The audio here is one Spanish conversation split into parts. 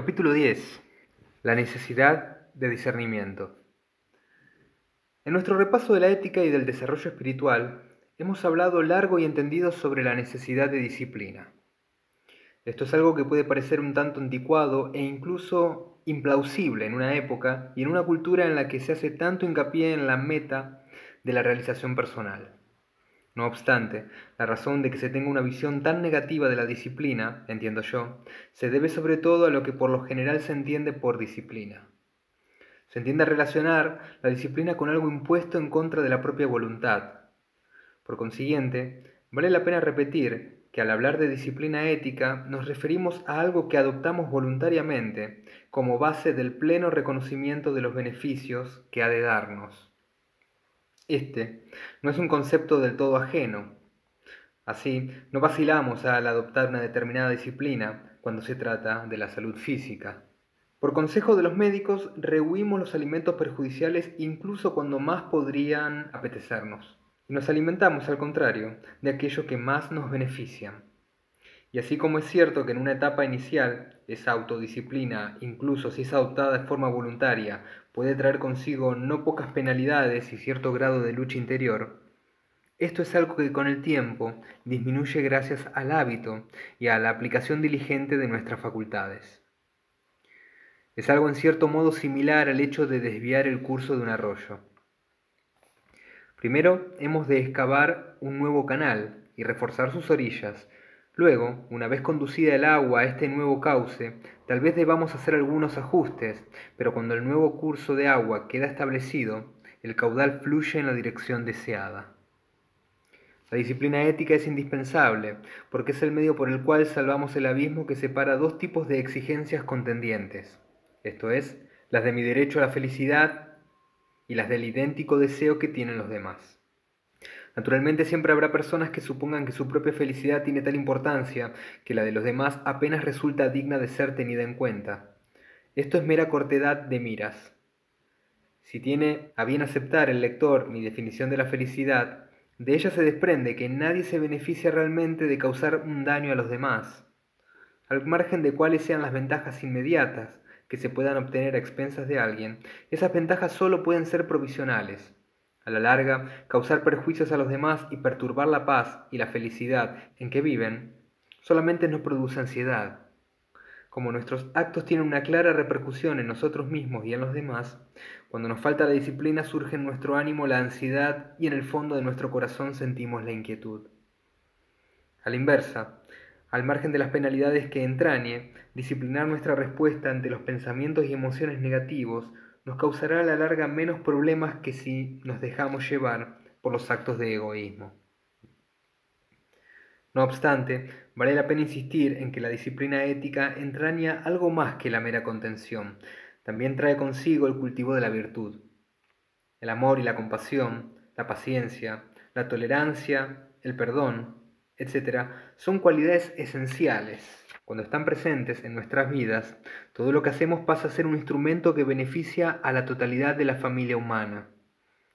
Capítulo 10. La necesidad de discernimiento. En nuestro repaso de la ética y del desarrollo espiritual, hemos hablado largo y entendido sobre la necesidad de disciplina. Esto es algo que puede parecer un tanto anticuado e incluso implausible en una época y en una cultura en la que se hace tanto hincapié en la meta de la realización personal. No obstante, la razón de que se tenga una visión tan negativa de la disciplina, entiendo yo, se debe sobre todo a lo que por lo general se entiende por disciplina. Se entiende a relacionar la disciplina con algo impuesto en contra de la propia voluntad. Por consiguiente, vale la pena repetir que al hablar de disciplina ética nos referimos a algo que adoptamos voluntariamente como base del pleno reconocimiento de los beneficios que ha de darnos. Este no es un concepto del todo ajeno. Así, no vacilamos al adoptar una determinada disciplina cuando se trata de la salud física. Por consejo de los médicos, rehuimos los alimentos perjudiciales incluso cuando más podrían apetecernos. Y nos alimentamos, al contrario, de aquello que más nos beneficia. Y así como es cierto que en una etapa inicial esa autodisciplina, incluso si es adoptada de forma voluntaria, puede traer consigo no pocas penalidades y cierto grado de lucha interior, esto es algo que con el tiempo disminuye gracias al hábito y a la aplicación diligente de nuestras facultades. Es algo en cierto modo similar al hecho de desviar el curso de un arroyo. Primero hemos de excavar un nuevo canal y reforzar sus orillas. Luego, una vez conducida el agua a este nuevo cauce, tal vez debamos hacer algunos ajustes, pero cuando el nuevo curso de agua queda establecido, el caudal fluye en la dirección deseada. La disciplina ética es indispensable, porque es el medio por el cual salvamos el abismo que separa dos tipos de exigencias contendientes, esto es, las de mi derecho a la felicidad y las del idéntico deseo que tienen los demás. Naturalmente siempre habrá personas que supongan que su propia felicidad tiene tal importancia que la de los demás apenas resulta digna de ser tenida en cuenta. Esto es mera cortedad de miras. Si tiene a bien aceptar el lector mi definición de la felicidad, de ella se desprende que nadie se beneficia realmente de causar un daño a los demás, al margen de cuáles sean las ventajas inmediatas que se puedan obtener a expensas de alguien. Esas ventajas solo pueden ser provisionales. A la larga, causar perjuicios a los demás y perturbar la paz y la felicidad en que viven solamente nos produce ansiedad. Como nuestros actos tienen una clara repercusión en nosotros mismos y en los demás, cuando nos falta la disciplina surge en nuestro ánimo la ansiedad y en el fondo de nuestro corazón sentimos la inquietud. A la inversa, al margen de las penalidades que entrañe, disciplinar nuestra respuesta ante los pensamientos y emociones negativos nos causará a la larga menos problemas que si nos dejamos llevar por los actos de egoísmo. No obstante, vale la pena insistir en que la disciplina ética entraña algo más que la mera contención. También trae consigo el cultivo de la virtud. El amor y la compasión, la paciencia, la tolerancia, el perdón, etc., son cualidades esenciales. Cuando están presentes en nuestras vidas, todo lo que hacemos pasa a ser un instrumento que beneficia a la totalidad de la familia humana.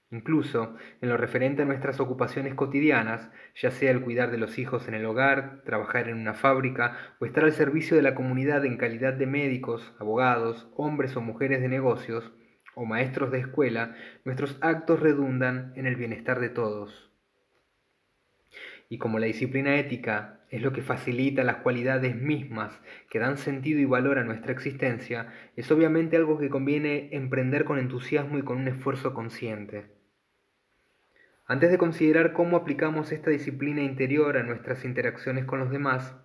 Incluso en lo referente a nuestras ocupaciones cotidianas, ya sea el cuidar de los hijos en el hogar, trabajar en una fábrica o estar al servicio de la comunidad en calidad de médicos, abogados, hombres o mujeres de negocios o maestros de escuela, nuestros actos redundan en el bienestar de todos. Y como la disciplina ética es lo que facilita las cualidades mismas que dan sentido y valor a nuestra existencia, es obviamente algo que conviene emprender con entusiasmo y con un esfuerzo consciente. Antes de considerar cómo aplicamos esta disciplina interior a nuestras interacciones con los demás,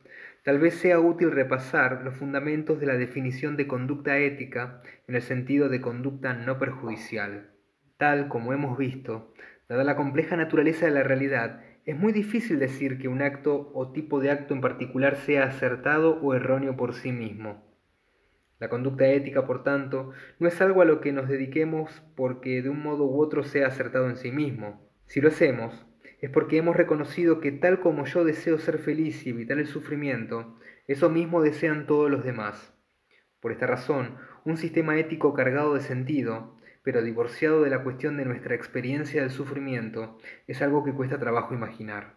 tal vez sea útil repasar los fundamentos de la definición de conducta ética en el sentido de conducta no perjudicial. Tal como hemos visto, dada la compleja naturaleza de la realidad, es muy difícil decir que un acto o tipo de acto en particular sea acertado o erróneo por sí mismo. La conducta ética, por tanto, no es algo a lo que nos dediquemos porque de un modo u otro sea acertado en sí mismo. Si lo hacemos, es porque hemos reconocido que tal como yo deseo ser feliz y evitar el sufrimiento, eso mismo desean todos los demás. Por esta razón, un sistema ético cargado de sentido, pero divorciado de la cuestión de nuestra experiencia del sufrimiento, es algo que cuesta trabajo imaginar.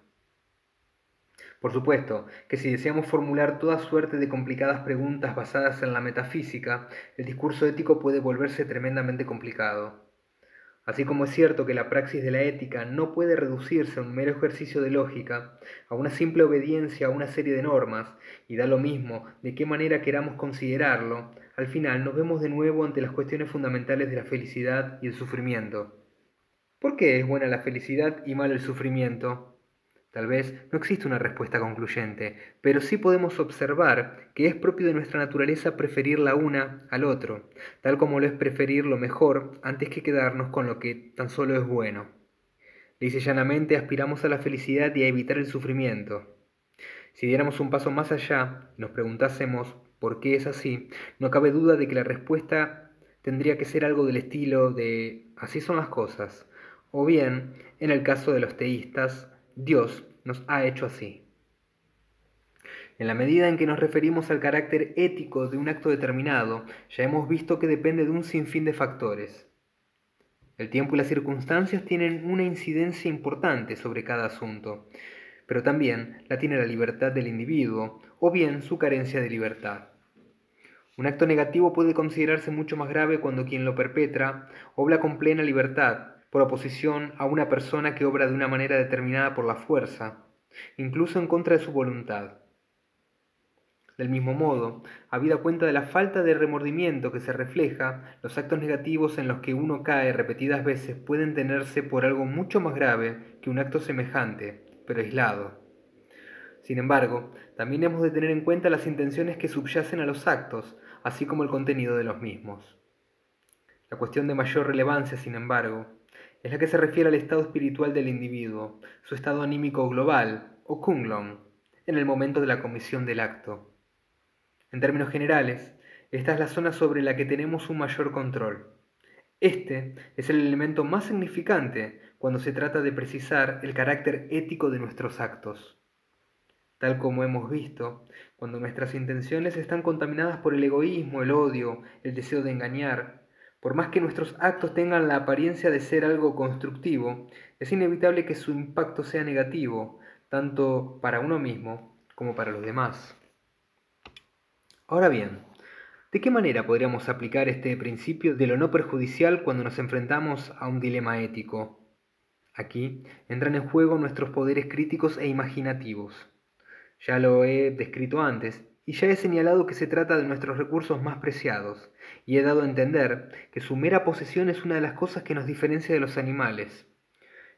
Por supuesto que si deseamos formular toda suerte de complicadas preguntas basadas en la metafísica, el discurso ético puede volverse tremendamente complicado. Así como es cierto que la praxis de la ética no puede reducirse a un mero ejercicio de lógica, a una simple obediencia a una serie de normas, y da lo mismo de qué manera queramos considerarlo, al final nos vemos de nuevo ante las cuestiones fundamentales de la felicidad y el sufrimiento. ¿Por qué es buena la felicidad y mal el sufrimiento? Tal vez no existe una respuesta concluyente, pero sí podemos observar que es propio de nuestra naturaleza preferir la una al otro, tal como lo es preferir lo mejor antes que quedarnos con lo que tan solo es bueno. Dice llanamente, aspiramos a la felicidad y a evitar el sufrimiento. Si diéramos un paso más allá y nos preguntásemos por qué es así, no cabe duda de que la respuesta tendría que ser algo del estilo de así son las cosas, o bien, en el caso de los teístas, Dios nos ha hecho así. En la medida en que nos referimos al carácter ético de un acto determinado, ya hemos visto que depende de un sinfín de factores. El tiempo y las circunstancias tienen una incidencia importante sobre cada asunto, pero también la tiene la libertad del individuo o bien su carencia de libertad. Un acto negativo puede considerarse mucho más grave cuando quien lo perpetra obra con plena libertad, por oposición a una persona que obra de una manera determinada por la fuerza, incluso en contra de su voluntad. Del mismo modo, habida cuenta de la falta de remordimiento que se refleja, los actos negativos en los que uno cae repetidas veces pueden tenerse por algo mucho más grave que un acto semejante, pero aislado. Sin embargo, también hemos de tener en cuenta las intenciones que subyacen a los actos, así como el contenido de los mismos. La cuestión de mayor relevancia, sin embargo, es la que se refiere al estado espiritual del individuo, su estado anímico global, o Kunglong, en el momento de la comisión del acto. En términos generales, esta es la zona sobre la que tenemos un mayor control. Este es el elemento más significante cuando se trata de precisar el carácter ético de nuestros actos. Tal como hemos visto, cuando nuestras intenciones están contaminadas por el egoísmo, el odio, el deseo de engañar, por más que nuestros actos tengan la apariencia de ser algo constructivo, es inevitable que su impacto sea negativo, tanto para uno mismo como para los demás. Ahora bien, ¿de qué manera podríamos aplicar este principio de lo no perjudicial cuando nos enfrentamos a un dilema ético? Aquí entran en juego nuestros poderes críticos e imaginativos. Ya lo he descrito antes, y ya he señalado que se trata de nuestros recursos más preciados, y he dado a entender que su mera posesión es una de las cosas que nos diferencia de los animales.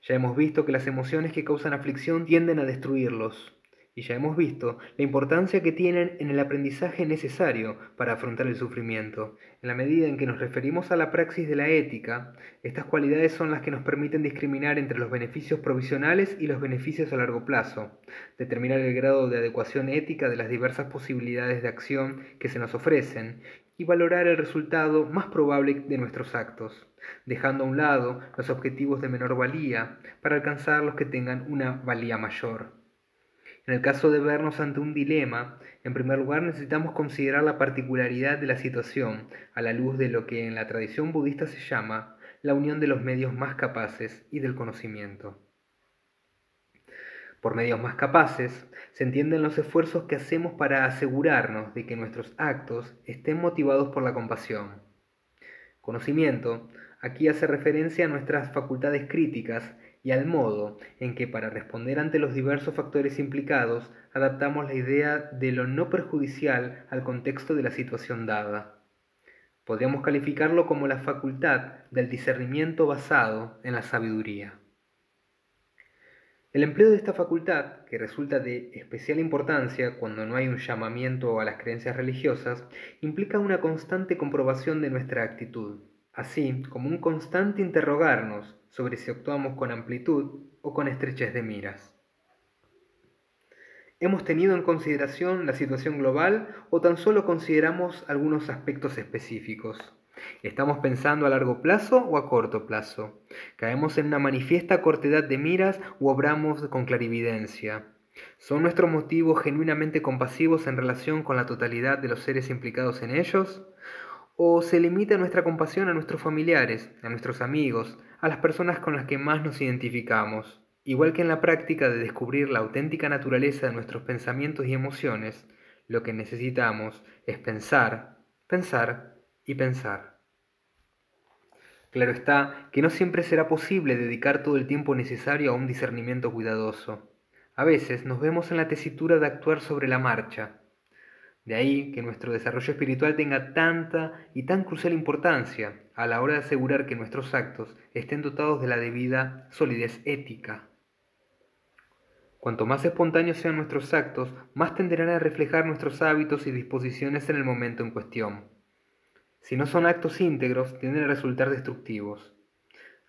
Ya hemos visto que las emociones que causan aflicción tienden a destruirlos, y ya hemos visto la importancia que tienen en el aprendizaje necesario para afrontar el sufrimiento. En la medida en que nos referimos a la praxis de la ética, estas cualidades son las que nos permiten discriminar entre los beneficios provisionales y los beneficios a largo plazo, determinar el grado de adecuación ética de las diversas posibilidades de acción que se nos ofrecen y valorar el resultado más probable de nuestros actos, dejando a un lado los objetivos de menor valía para alcanzar los que tengan una valía mayor. En el caso de vernos ante un dilema, en primer lugar necesitamos considerar la particularidad de la situación a la luz de lo que en la tradición budista se llama la unión de los medios más capaces y del conocimiento. Por medios más capaces se entienden los esfuerzos que hacemos para asegurarnos de que nuestros actos estén motivados por la compasión. Conocimiento aquí hace referencia a nuestras facultades críticas y al modo en que para responder ante los diversos factores implicados adaptamos la idea de lo no perjudicial al contexto de la situación dada. Podríamos calificarlo como la facultad del discernimiento basado en la sabiduría. El empleo de esta facultad, que resulta de especial importancia cuando no hay un llamamiento a las creencias religiosas, implica una constante comprobación de nuestra actitud, así como un constante interrogarnos sobre si actuamos con amplitud o con estrechez de miras. ¿Hemos tenido en consideración la situación global o tan solo consideramos algunos aspectos específicos? ¿Estamos pensando a largo plazo o a corto plazo? ¿Caemos en una manifiesta cortedad de miras o obramos con clarividencia? ¿Son nuestros motivos genuinamente compasivos en relación con la totalidad de los seres implicados en ellos? ¿O se limita nuestra compasión a nuestros familiares, a nuestros amigos, a las personas con las que más nos identificamos? Igual que en la práctica de descubrir la auténtica naturaleza de nuestros pensamientos y emociones, lo que necesitamos es pensar, pensar y pensar. Claro está que no siempre será posible dedicar todo el tiempo necesario a un discernimiento cuidadoso. A veces nos vemos en la tesitura de actuar sobre la marcha. De ahí que nuestro desarrollo espiritual tenga tanta y tan crucial importancia a la hora de asegurar que nuestros actos estén dotados de la debida solidez ética. Cuanto más espontáneos sean nuestros actos, más tenderán a reflejar nuestros hábitos y disposiciones en el momento en cuestión. Si no son actos íntegros, tienden a resultar destructivos.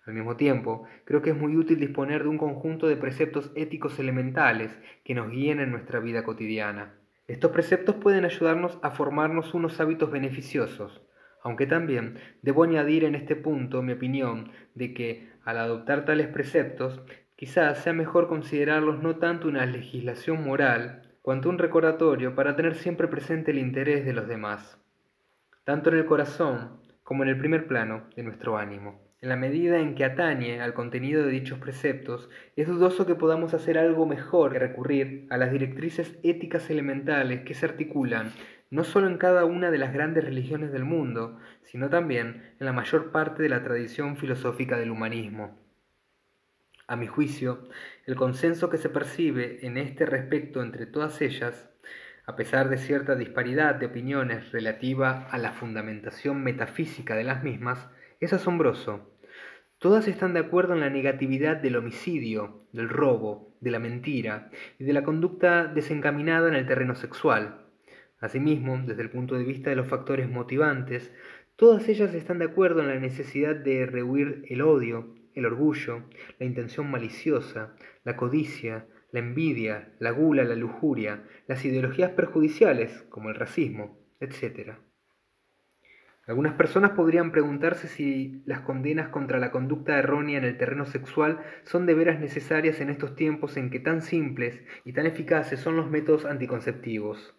Al mismo tiempo, creo que es muy útil disponer de un conjunto de preceptos éticos elementales que nos guíen en nuestra vida cotidiana. Estos preceptos pueden ayudarnos a formarnos unos hábitos beneficiosos, aunque también debo añadir en este punto mi opinión de que, al adoptar tales preceptos, quizás sea mejor considerarlos no tanto una legislación moral, cuanto un recordatorio para tener siempre presente el interés de los demás, tanto en el corazón como en el primer plano de nuestro ánimo. En la medida en que atañe al contenido de dichos preceptos, es dudoso que podamos hacer algo mejor que recurrir a las directrices éticas elementales que se articulan no solo en cada una de las grandes religiones del mundo, sino también en la mayor parte de la tradición filosófica del humanismo. A mi juicio, el consenso que se percibe en este respecto entre todas ellas, a pesar de cierta disparidad de opiniones relativa a la fundamentación metafísica de las mismas, es asombroso. Todas están de acuerdo en la negatividad del homicidio, del robo, de la mentira y de la conducta desencaminada en el terreno sexual. Asimismo, desde el punto de vista de los factores motivantes, todas ellas están de acuerdo en la necesidad de rehuir el odio, el orgullo, la intención maliciosa, la codicia, la envidia, la gula, la lujuria, las ideologías perjudiciales, como el racismo, etc. Algunas personas podrían preguntarse si las condenas contra la conducta errónea en el terreno sexual son de veras necesarias en estos tiempos en que tan simples y tan eficaces son los métodos anticonceptivos.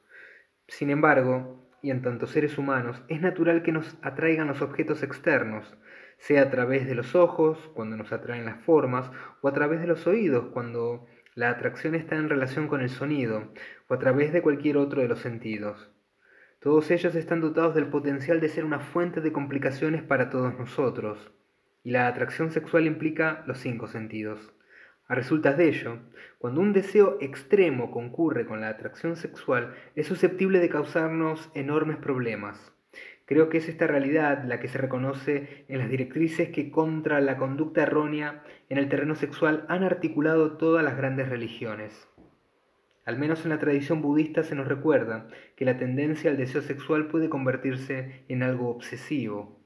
Sin embargo, y en tanto seres humanos, es natural que nos atraigan los objetos externos, sea a través de los ojos, cuando nos atraen las formas, o a través de los oídos, cuando la atracción está en relación con el sonido, o a través de cualquier otro de los sentidos. Todos ellos están dotados del potencial de ser una fuente de complicaciones para todos nosotros, y la atracción sexual implica los 5 sentidos. A resultas de ello, cuando un deseo extremo concurre con la atracción sexual, es susceptible de causarnos enormes problemas. Creo que es esta realidad la que se reconoce en las directrices que contra la conducta errónea en el terreno sexual han articulado todas las grandes religiones. Al menos en la tradición budista se nos recuerda que la tendencia al deseo sexual puede convertirse en algo obsesivo.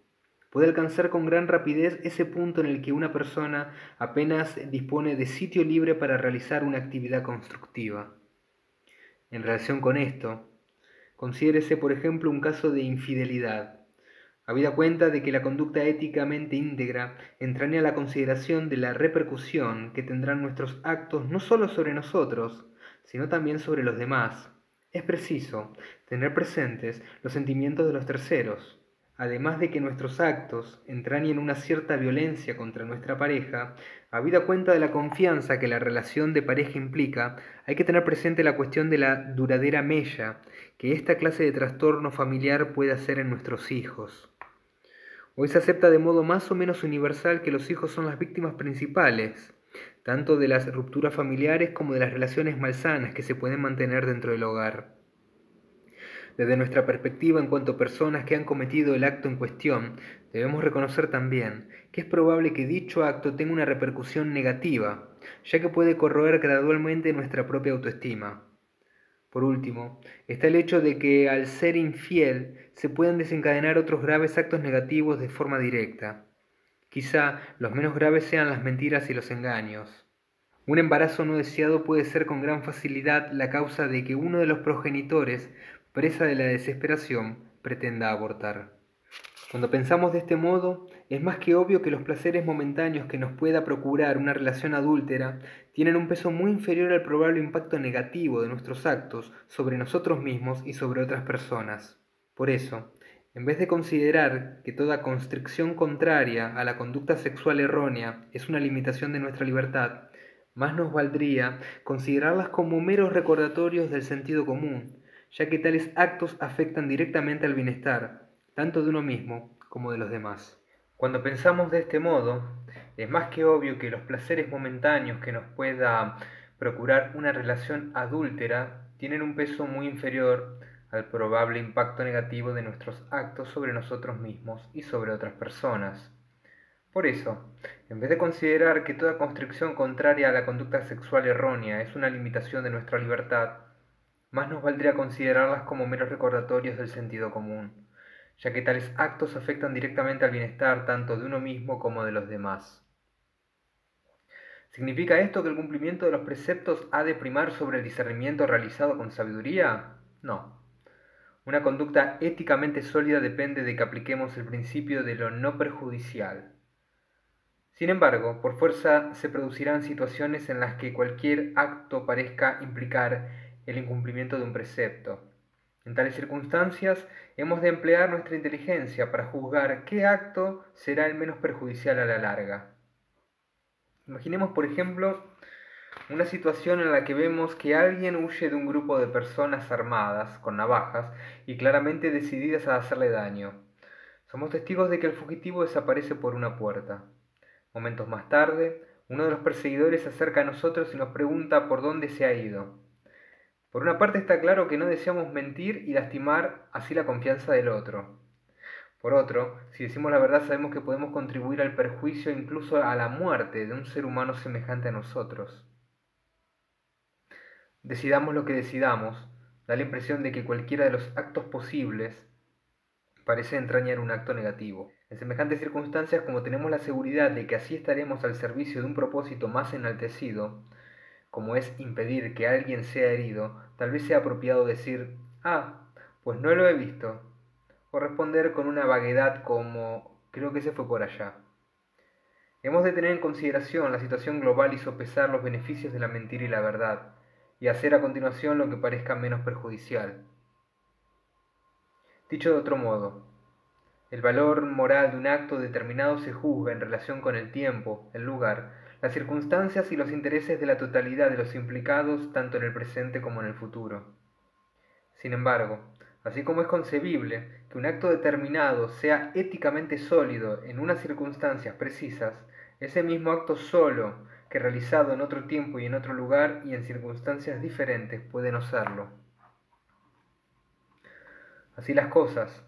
Puede alcanzar con gran rapidez ese punto en el que una persona apenas dispone de sitio libre para realizar una actividad constructiva. En relación con esto, considérese por ejemplo un caso de infidelidad. Habida cuenta de que la conducta éticamente íntegra entraña la consideración de la repercusión que tendrán nuestros actos no solo sobre nosotros, sino también sobre los demás. Es preciso tener presentes los sentimientos de los terceros. Además de que nuestros actos entrañen una cierta violencia contra nuestra pareja, habida cuenta de la confianza que la relación de pareja implica, hay que tener presente la cuestión de la duradera mella que esta clase de trastorno familiar puede hacer en nuestros hijos. Hoy se acepta de modo más o menos universal que los hijos son las víctimas principales, tanto de las rupturas familiares como de las relaciones malsanas que se pueden mantener dentro del hogar. Desde nuestra perspectiva en cuanto a personas que han cometido el acto en cuestión, debemos reconocer también que es probable que dicho acto tenga una repercusión negativa, ya que puede corroer gradualmente nuestra propia autoestima. Por último, está el hecho de que al ser infiel se pueden desencadenar otros graves actos negativos de forma directa. Quizá los menos graves sean las mentiras y los engaños. Un embarazo no deseado puede ser con gran facilidad la causa de que uno de los progenitores, presa de la desesperación, pretenda abortar. Cuando pensamos de este modo, es más que obvio que los placeres momentáneos que nos pueda procurar una relación adúltera tienen un peso muy inferior al probable impacto negativo de nuestros actos sobre nosotros mismos y sobre otras personas. Por eso, en vez de considerar que toda constricción contraria a la conducta sexual errónea es una limitación de nuestra libertad, Más nos valdría considerarlas como meros recordatorios del sentido común, ya que tales actos afectan directamente al bienestar, tanto de uno mismo como de los demás. Cuando pensamos de este modo, es más que obvio que los placeres momentáneos que nos pueda procurar una relación adúltera tienen un peso muy inferior al probable impacto negativo de nuestros actos sobre nosotros mismos y sobre otras personas. Por eso, en vez de considerar que toda constricción contraria a la conducta sexual errónea es una limitación de nuestra libertad, más nos valdría considerarlas como meros recordatorios del sentido común, ya que tales actos afectan directamente al bienestar tanto de uno mismo como de los demás. ¿Significa esto que el cumplimiento de los preceptos ha de primar sobre el discernimiento realizado con sabiduría? No. Una conducta éticamente sólida depende de que apliquemos el principio de lo no perjudicial. Sin embargo, por fuerza se producirán situaciones en las que cualquier acto parezca implicar el incumplimiento de un precepto. En tales circunstancias, hemos de emplear nuestra inteligencia para juzgar qué acto será el menos perjudicial a la larga. Imaginemos, por ejemplo, una situación en la que vemos que alguien huye de un grupo de personas armadas, con navajas, y claramente decididas a hacerle daño. Somos testigos de que el fugitivo desaparece por una puerta. Momentos más tarde, uno de los perseguidores se acerca a nosotros y nos pregunta por dónde se ha ido. Por una parte está claro que no deseamos mentir y lastimar así la confianza del otro. Por otro, si decimos la verdad sabemos que podemos contribuir al perjuicio e incluso a la muerte de un ser humano semejante a nosotros. Decidamos lo que decidamos, da la impresión de que cualquiera de los actos posibles parece entrañar un acto negativo. En semejantes circunstancias, como tenemos la seguridad de que así estaremos al servicio de un propósito más enaltecido, como es impedir que alguien sea herido, tal vez sea apropiado decir, ah, pues no lo he visto, o responder con una vaguedad como, creo que se fue por allá. Hemos de tener en consideración la situación global y sopesar los beneficios de la mentira y la verdad, y hacer a continuación lo que parezca menos perjudicial. Dicho de otro modo, el valor moral de un acto determinado se juzga en relación con el tiempo, el lugar, las circunstancias y los intereses de la totalidad de los implicados tanto en el presente como en el futuro. Sin embargo, así como es concebible que un acto determinado sea éticamente sólido en unas circunstancias precisas, ese mismo acto solo, que realizado en otro tiempo y en otro lugar y en circunstancias diferentes, puede no serlo. Así las cosas,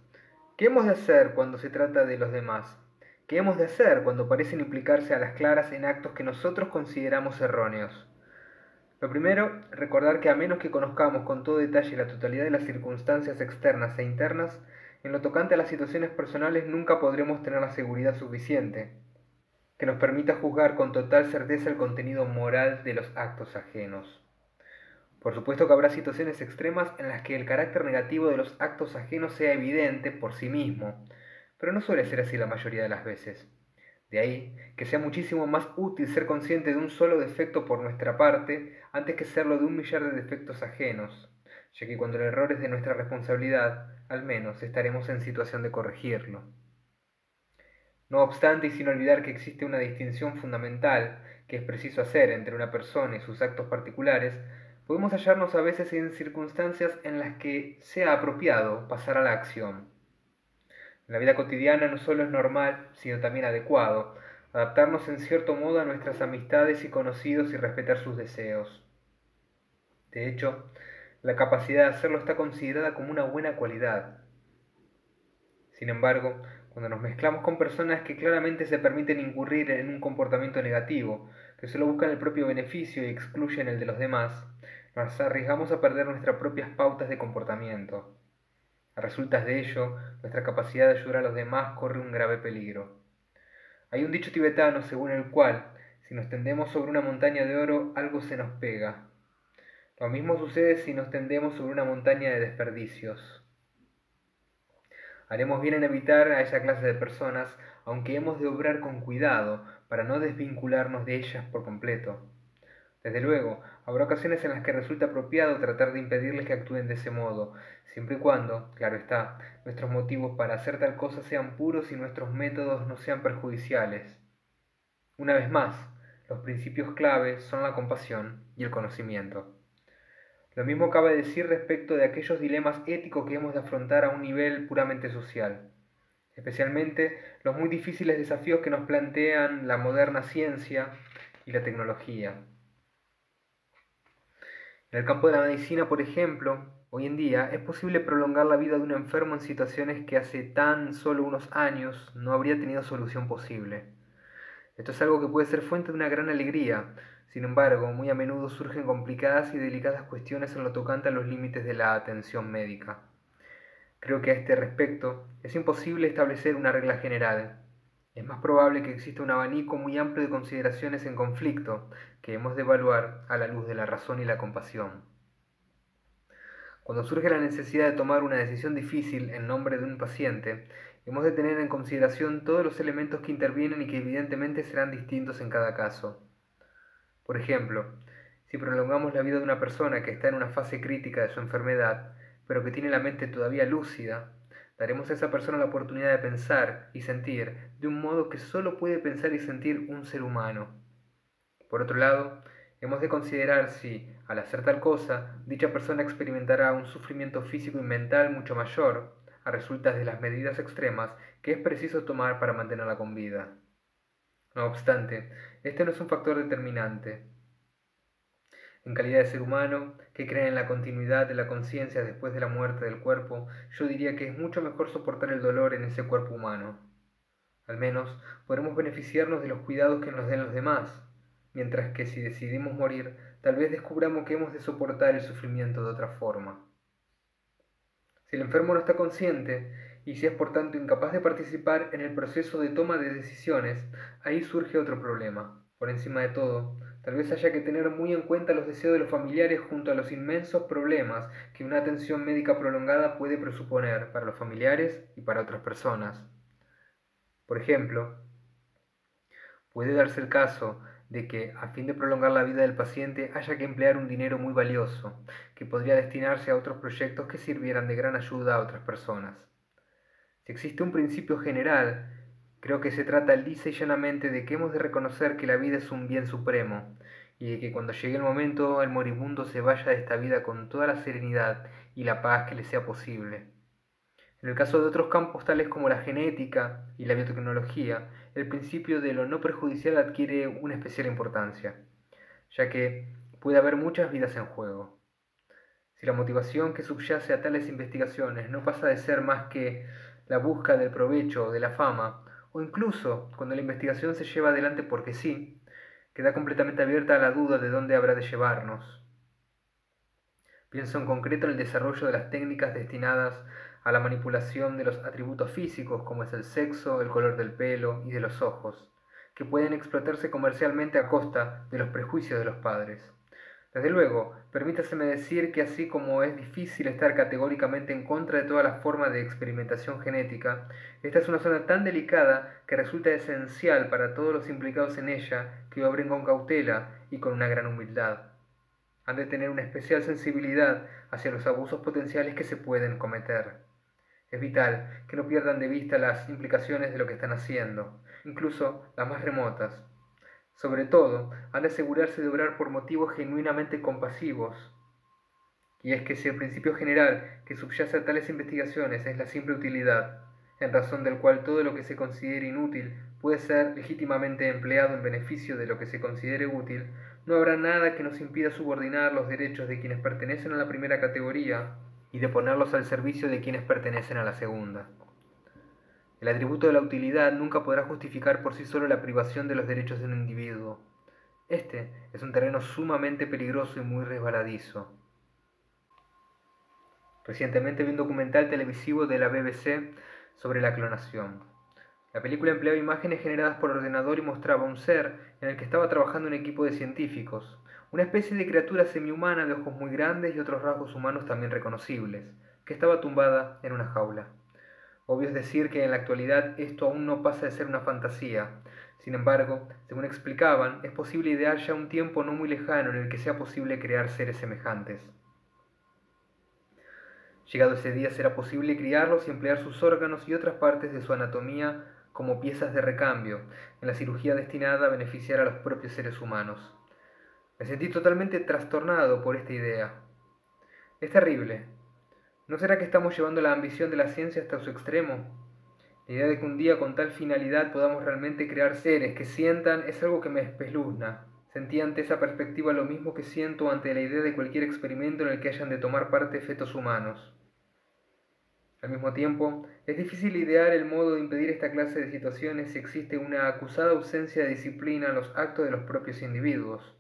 ¿qué hemos de hacer cuando se trata de los demás? ¿Qué hemos de hacer cuando parecen implicarse a las claras en actos que nosotros consideramos erróneos? Lo primero, recordar que a menos que conozcamos con todo detalle la totalidad de las circunstancias externas e internas, en lo tocante a las situaciones personales nunca podremos tener la seguridad suficiente que nos permita juzgar con total certeza el contenido moral de los actos ajenos. Por supuesto que habrá situaciones extremas en las que el carácter negativo de los actos ajenos sea evidente por sí mismo, pero no suele ser así la mayoría de las veces. De ahí que sea muchísimo más útil ser consciente de un solo defecto por nuestra parte antes que serlo de un millar de defectos ajenos, ya que cuando el error es de nuestra responsabilidad, al menos estaremos en situación de corregirlo. No obstante, y sin olvidar que existe una distinción fundamental que es preciso hacer entre una persona y sus actos particulares, podemos hallarnos a veces en circunstancias en las que sea apropiado pasar a la acción. En la vida cotidiana no solo es normal, sino también adecuado, adaptarnos en cierto modo a nuestras amistades y conocidos y respetar sus deseos. De hecho, la capacidad de hacerlo está considerada como una buena cualidad. Sin embargo, cuando nos mezclamos con personas que claramente se permiten incurrir en un comportamiento negativo, que solo buscan el propio beneficio y excluyen el de los demás, nos arriesgamos a perder nuestras propias pautas de comportamiento. A resultas de ello, nuestra capacidad de ayudar a los demás corre un grave peligro. Hay un dicho tibetano según el cual, si nos tendemos sobre una montaña de oro, algo se nos pega. Lo mismo sucede si nos tendemos sobre una montaña de desperdicios. Haremos bien en evitar a esa clase de personas, aunque hemos de obrar con cuidado para no desvincularnos de ellas por completo. Desde luego, habrá ocasiones en las que resulta apropiado tratar de impedirles que actúen de ese modo, siempre y cuando, claro está, nuestros motivos para hacer tal cosa sean puros y nuestros métodos no sean perjudiciales. Una vez más, Los principios clave son la compasión y el conocimiento. Lo mismo cabe decir respecto de aquellos dilemas éticos que hemos de afrontar a un nivel puramente social, especialmente los muy difíciles desafíos que nos plantean la moderna ciencia y la tecnología. En el campo de la medicina, por ejemplo, hoy en día es posible prolongar la vida de un enfermo en situaciones que hace tan solo unos años no habría tenido solución posible. Esto es algo que puede ser fuente de una gran alegría. Sin embargo, muy a menudo surgen complicadas y delicadas cuestiones en lo tocante a los límites de la atención médica. Creo que a este respecto es imposible establecer una regla general. Es más probable que exista un abanico muy amplio de consideraciones en conflicto que hemos de evaluar a la luz de la razón y la compasión. Cuando surge la necesidad de tomar una decisión difícil en nombre de un paciente, hemos de tener en consideración todos los elementos que intervienen y que evidentemente serán distintos en cada caso. Por ejemplo, si prolongamos la vida de una persona que está en una fase crítica de su enfermedad, pero que tiene la mente todavía lúcida, daremos a esa persona la oportunidad de pensar y sentir de un modo que solo puede pensar y sentir un ser humano. Por otro lado, hemos de considerar si, al hacer tal cosa, dicha persona experimentará un sufrimiento físico y mental mucho mayor, a resultas de las medidas extremas que es preciso tomar para mantenerla con vida. No obstante, este no es un factor determinante. En calidad de ser humano, que cree en la continuidad de la conciencia después de la muerte del cuerpo, yo diría que es mucho mejor soportar el dolor en ese cuerpo humano. Al menos podremos beneficiarnos de los cuidados que nos den los demás, mientras que si decidimos morir, tal vez descubramos que hemos de soportar el sufrimiento de otra forma. Si el enfermo no está consciente, y si es por tanto incapaz de participar en el proceso de toma de decisiones, ahí surge otro problema. Por encima de todo, tal vez haya que tener muy en cuenta los deseos de los familiares junto a los inmensos problemas que una atención médica prolongada puede presuponer para los familiares y para otras personas. Por ejemplo, puede darse el caso de que, a fin de prolongar la vida del paciente, haya que emplear un dinero muy valioso, que podría destinarse a otros proyectos que sirvieran de gran ayuda a otras personas. Si existe un principio general, creo que se trata lisa y llanamente de que hemos de reconocer que la vida es un bien supremo, y de que cuando llegue el momento el moribundo se vaya de esta vida con toda la serenidad y la paz que le sea posible. En el caso de otros campos tales como la genética y la biotecnología, el principio de lo no perjudicial adquiere una especial importancia, ya que puede haber muchas vidas en juego. Si la motivación que subyace a tales investigaciones no pasa de ser más que la búsqueda del provecho o de la fama, o incluso cuando la investigación se lleva adelante porque sí, queda completamente abierta a la duda de dónde habrá de llevarnos. Pienso en concreto en el desarrollo de las técnicas destinadas a la manipulación de los atributos físicos como es el sexo, el color del pelo y de los ojos, que pueden explotarse comercialmente a costa de los prejuicios de los padres. Desde luego, permítaseme decir que así como es difícil estar categóricamente en contra de todas las formas de experimentación genética, esta es una zona tan delicada que resulta esencial para todos los implicados en ella que obren con cautela y con una gran humildad. Han de tener una especial sensibilidad hacia los abusos potenciales que se pueden cometer. Es vital que no pierdan de vista las implicaciones de lo que están haciendo, incluso las más remotas. Sobre todo, han de asegurarse de obrar por motivos genuinamente compasivos. Y es que si el principio general que subyace a tales investigaciones es la simple utilidad, en razón del cual todo lo que se considere inútil puede ser legítimamente empleado en beneficio de lo que se considere útil, no habrá nada que nos impida subordinar los derechos de quienes pertenecen a la primera categoría y de ponerlos al servicio de quienes pertenecen a la segunda. El atributo de la utilidad nunca podrá justificar por sí solo la privación de los derechos de un individuo. Este es un terreno sumamente peligroso y muy resbaladizo. Recientemente vi un documental televisivo de la BBC sobre la clonación. La película empleaba imágenes generadas por ordenador y mostraba un ser en el que estaba trabajando un equipo de científicos, una especie de criatura semihumana de ojos muy grandes y otros rasgos humanos también reconocibles, que estaba tumbada en una jaula. Obvio es decir que en la actualidad esto aún no pasa de ser una fantasía. Sin embargo, según explicaban, es posible idear ya un tiempo no muy lejano en el que sea posible crear seres semejantes. Llegado ese día será posible criarlos y emplear sus órganos y otras partes de su anatomía como piezas de recambio en la cirugía destinada a beneficiar a los propios seres humanos. Me sentí totalmente trastornado por esta idea. Es terrible. ¿No será que estamos llevando la ambición de la ciencia hasta su extremo? La idea de que un día con tal finalidad podamos realmente crear seres que sientan es algo que me espeluzna. Sentí ante esa perspectiva lo mismo que siento ante la idea de cualquier experimento en el que hayan de tomar parte fetos humanos. Al mismo tiempo, es difícil idear el modo de impedir esta clase de situaciones si existe una acusada ausencia de disciplina en los actos de los propios individuos.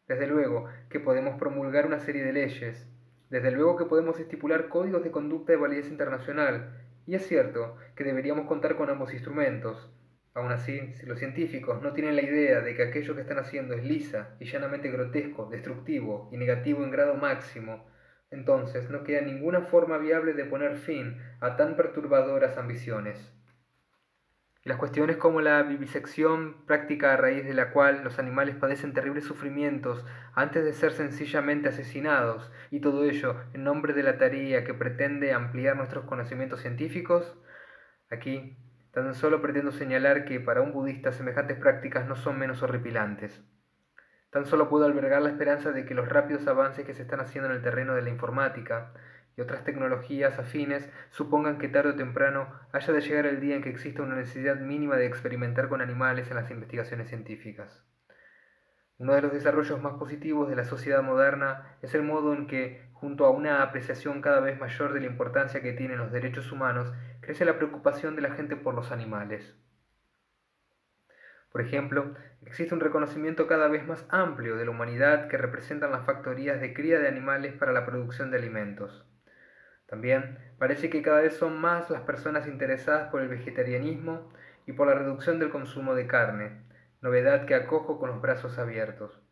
Desde luego que podemos promulgar una serie de leyes, desde luego que podemos estipular códigos de conducta de validez internacional, y es cierto que deberíamos contar con ambos instrumentos. Aún así, si los científicos no tienen la idea de que aquello que están haciendo es lisa y llanamente grotesco, destructivo y negativo en grado máximo, entonces no queda ninguna forma viable de poner fin a tan perturbadoras ambiciones. Las cuestiones como la vivisección, práctica a raíz de la cual los animales padecen terribles sufrimientos antes de ser sencillamente asesinados, y todo ello en nombre de la tarea que pretende ampliar nuestros conocimientos científicos, aquí tan solo pretendo señalar que para un budista semejantes prácticas no son menos horripilantes. Tan solo puedo albergar la esperanza de que los rápidos avances que se están haciendo en el terreno de la informática y otras tecnologías afines supongan que tarde o temprano haya de llegar el día en que exista una necesidad mínima de experimentar con animales en las investigaciones científicas. Uno de los desarrollos más positivos de la sociedad moderna es el modo en que, junto a una apreciación cada vez mayor de la importancia que tienen los derechos humanos, crece la preocupación de la gente por los animales. Por ejemplo, existe un reconocimiento cada vez más amplio de la humanidad que representan las factorías de cría de animales para la producción de alimentos. También parece que cada vez son más las personas interesadas por el vegetarianismo y por la reducción del consumo de carne, novedad que acojo con los brazos abiertos.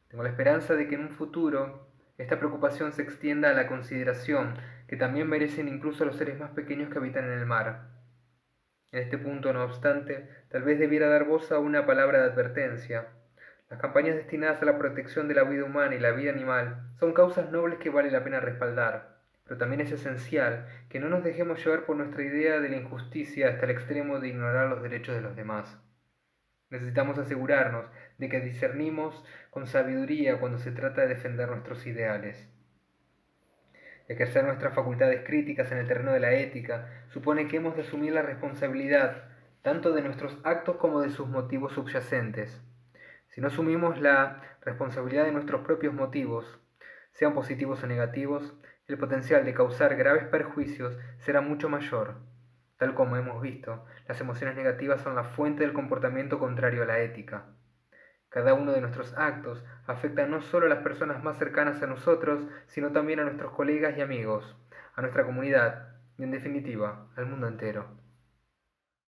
Tengo la esperanza de que en un futuro esta preocupación se extienda a la consideración que también merecen incluso los seres más pequeños que habitan en el mar. En este punto, no obstante, tal vez debiera dar voz a una palabra de advertencia. Las campañas destinadas a la protección de la vida humana y la vida animal son causas nobles que vale la pena respaldar, pero también es esencial que no nos dejemos llevar por nuestra idea de la injusticia hasta el extremo de ignorar los derechos de los demás. Necesitamos asegurarnos de que discernimos con sabiduría cuando se trata de defender nuestros ideales. Ejercer nuestras facultades críticas en el terreno de la ética supone que hemos de asumir la responsabilidad tanto de nuestros actos como de sus motivos subyacentes. Si no asumimos la responsabilidad de nuestros propios motivos, sean positivos o negativos, el potencial de causar graves perjuicios será mucho mayor. Tal como hemos visto, las emociones negativas son la fuente del comportamiento contrario a la ética. Cada uno de nuestros actos afecta no solo a las personas más cercanas a nosotros, sino también a nuestros colegas y amigos, a nuestra comunidad y, en definitiva, al mundo entero.